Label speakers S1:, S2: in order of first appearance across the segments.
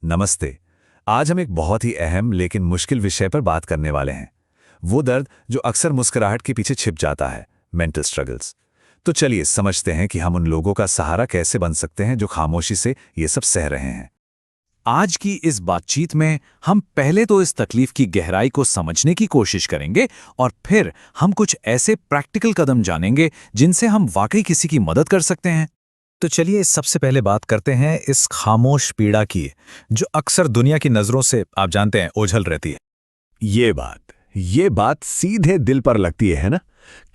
S1: नमस्ते। आज हम एक बहुत ही अहम लेकिन मुश्किल विषय पर बात करने वाले हैं। वो दर्द जो अक्सर मुस्कुराहट के पीछे छिप जाता है, मेंटल स्ट्रगल्स। तो चलिए समझते हैं कि हम उन लोगों का सहारा कैसे बन सकते हैं जो खामोशी से ये सब सह रहे हैं।
S2: आज की इस बातचीत में हम पहले तो इस तकलीफ की गहराई को समझने की कोशिश करेंगे और फिर हम कुछ ऐसे प्रैक्टिकल कदम जानेंगे जिनसे हम वाकई किसी की मदद कर सकते हैं।
S3: तो चलिए सबसे पहले बात करते हैं इस खामोश पीड़ा की, जो अक्सर दुनिया की नज़रों से आप जानते हैं ओझल रहती है।
S4: ये बात सीधे दिल पर लगती है ना?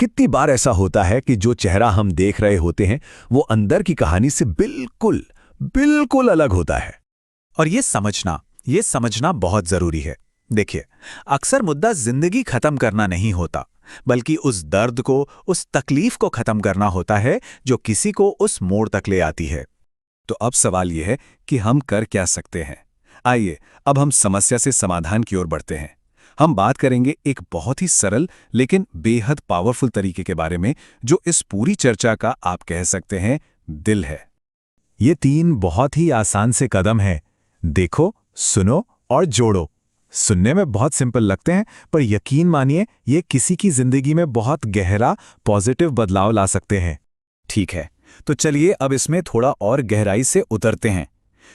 S4: कितनी बार ऐसा होता है कि जो चेहरा हम देख रहे होते हैं वो अंदर की कहानी से बिल्कुल बिल्कुल अलग होता है।
S2: और ये समझना बहुत जरूरी है। देखिए, अक्सर मुद्दा जिंदगी खत्म करना नहीं होता, बल्कि उस दर्द को, उस तकलीफ को खत्म करना होता है जो किसी को उस मोड़ तक ले आती है।
S1: तो अब सवाल यह है कि हम कर क्या सकते हैं। आइए अब हम समस्या से समाधान की ओर बढ़ते हैं। हम बात करेंगे एक बहुत ही सरल लेकिन बेहद पावरफुल तरीके के बारे में, जो इस पूरी चर्चा का आप कह सकते हैं दिल है।
S3: ये 3 बहुत ही आसान से कदम हैं। देखो, सुनो और जोड़ो। सुनने में बहुत सिंपल लगते हैं, पर यकीन मानिए ये किसी की जिंदगी में बहुत गहरा पॉजिटिव बदलाव ला सकते हैं।
S2: ठीक है, तो चलिए अब इसमें थोड़ा और गहराई से उतरते हैं।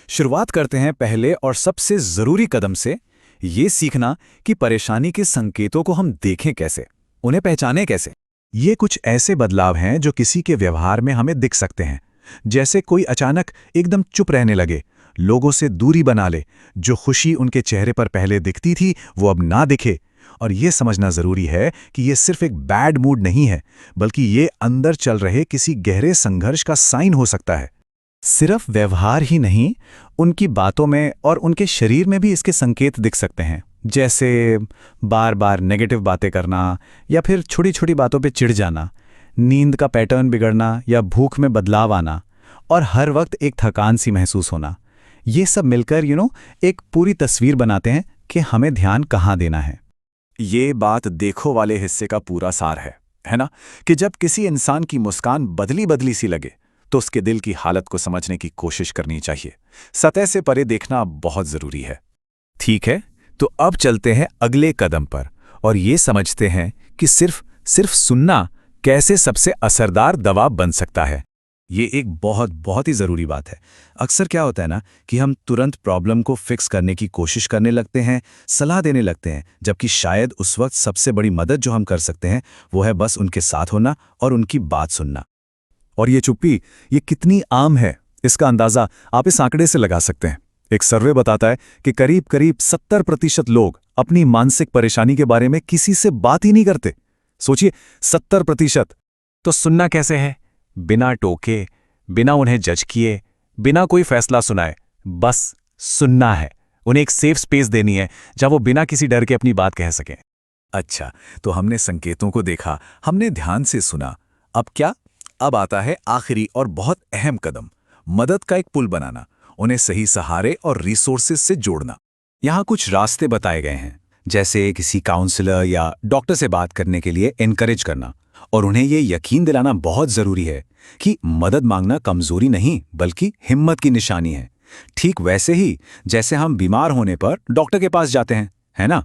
S2: शुरुआत करते हैं पहले और सबसे जरूरी कदम से, ये सीखना कि परेशानी के संकेतों को हम देखें कैसे, उन्हें पहचानें कैसे।
S3: ये कुछ ऐसे बदलाव हैं जो किसी के व्यवहार में हमें दिख सकते हैं। जैसे कोई अचानक एकदम चुप रहने लगे, लोगों से दूरी बना ले, जो खुशी उनके चेहरे पर पहले दिखती थी वो अब ना दिखे। और ये समझना जरूरी है कि ये सिर्फ एक बैड मूड नहीं है, बल्कि ये अंदर चल रहे किसी गहरे संघर्ष का साइन हो सकता है। सिर्फ व्यवहार ही नहीं, उनकी बातों में और उनके शरीर में भी इसके संकेत दिख सकते हैं। जैसे बार बार नेगेटिव बातें करना, या फिर छोटी छोटी बातों पे चिढ़ जाना, नींद का पैटर्न बिगड़ना या भूख में बदलाव आना, और हर वक्त एक थकान सी महसूस होना। ये सब मिलकर एक पूरी तस्वीर बनाते हैं कि हमें ध्यान कहाँ देना है।
S2: ये बात देखो वाले हिस्से का पूरा सार है ना? कि जब किसी इंसान की मुस्कान बदली बदली सी लगे तो उसके दिल की हालत को समझने की कोशिश करनी चाहिए। सतह से परे देखना बहुत जरूरी है।
S3: ठीक है, तो अब चलते हैं अगले कदम पर और ये समझते हैं कि सिर्फ सुनना कैसे सबसे असरदार दवा बन सकता है।
S1: ये एक बहुत ही ज़रूरी बात है। अक्सर क्या होता है ना कि हम तुरंत प्रॉब्लम को फिक्स करने की कोशिश करने लगते हैं, सलाह देने लगते हैं, जबकि शायद उस वक्त सबसे बड़ी मदद जो हम कर सकते हैं वो है बस उनके साथ होना और उनकी बात सुनना।
S3: और ये चुप्पी, ये कितनी आम है, इसका अंदाज़ा आप इस आंकड़े से लगा सकते हैं। एक सर्वे बताता है कि करीब 70% लोग अपनी मानसिक परेशानी के बारे में किसी से बात ही नहीं करते। सोचिए, 70%। तो सुनना कैसे है? बिना टोके, बिना उन्हें जज किए, बिना कोई फैसला सुनाए, बस सुनना है। उन्हें एक सेफ स्पेस देनी है जहां वो बिना किसी डर के अपनी बात कह सकें।
S1: अच्छा, तो हमने संकेतों को देखा, हमने ध्यान से सुना। अब क्या? अब आता है आखिरी और बहुत अहम कदम, मदद का एक पुल बनाना, उन्हें सही सहारे और रिसोर्सेज से जोड़ना।
S3: यहाँ कुछ रास्ते बताए गए हैं, जैसे किसी काउंसलर या डॉक्टर से बात करने के लिए एनकरेज करना, और उन्हें ये यकीन दिलाना बहुत जरूरी है कि मदद मांगना कमजोरी नहीं बल्कि हिम्मत की निशानी है। ठीक वैसे ही जैसे हम बीमार होने पर डॉक्टर के पास जाते हैं, है ना?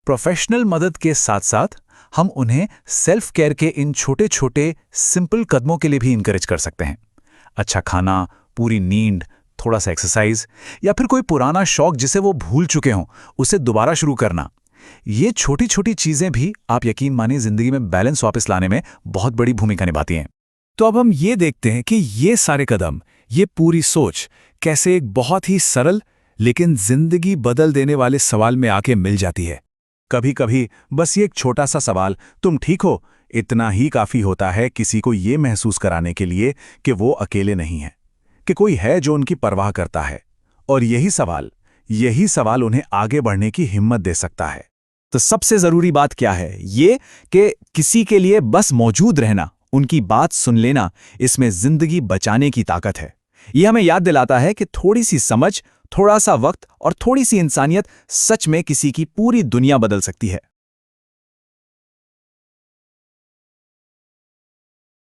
S3: प्रोफेशनल मदद के साथ साथ हम उन्हें सेल्फ केयर के इन छोटे छोटे सिंपल कदमों के लिए भी इनकरेज कर सकते हैं। अच्छा खाना, पूरी नींद, थोड़ा सा एक्सरसाइज, या फिर कोई पुराना शौक जिसे वो भूल चुके हों उसे दोबारा शुरू करना। ये छोटी छोटी चीजें भी, आप यकीन मानिए, जिंदगी में बैलेंस वापस लाने में बहुत बड़ी भूमिका निभाती हैं। तो अब हम ये देखते हैं कि ये सारे कदम, ये पूरी सोच कैसे एक बहुत ही सरल लेकिन जिंदगी बदल देने वाले सवाल में आके मिल जाती है। कभी कभी बस ये एक छोटा सा सवाल, तुम ठीक हो, इतना ही काफी होता है किसी को ये महसूस कराने के लिए कि वो अकेले नहीं है, कि कोई है जो उनकी परवाह करता है। और यही सवाल उन्हें आगे बढ़ने की हिम्मत दे सकता है। तो सबसे जरूरी बात क्या है? ये कि किसी के लिए बस मौजूद रहना, उनकी बात सुन लेना, इसमें जिंदगी बचाने की ताकत है। ये हमें याद दिलाता है कि थोड़ी सी समझ, थोड़ा सा वक्त और थोड़ी सी इंसानियत सच में किसी की पूरी दुनिया बदल सकती है।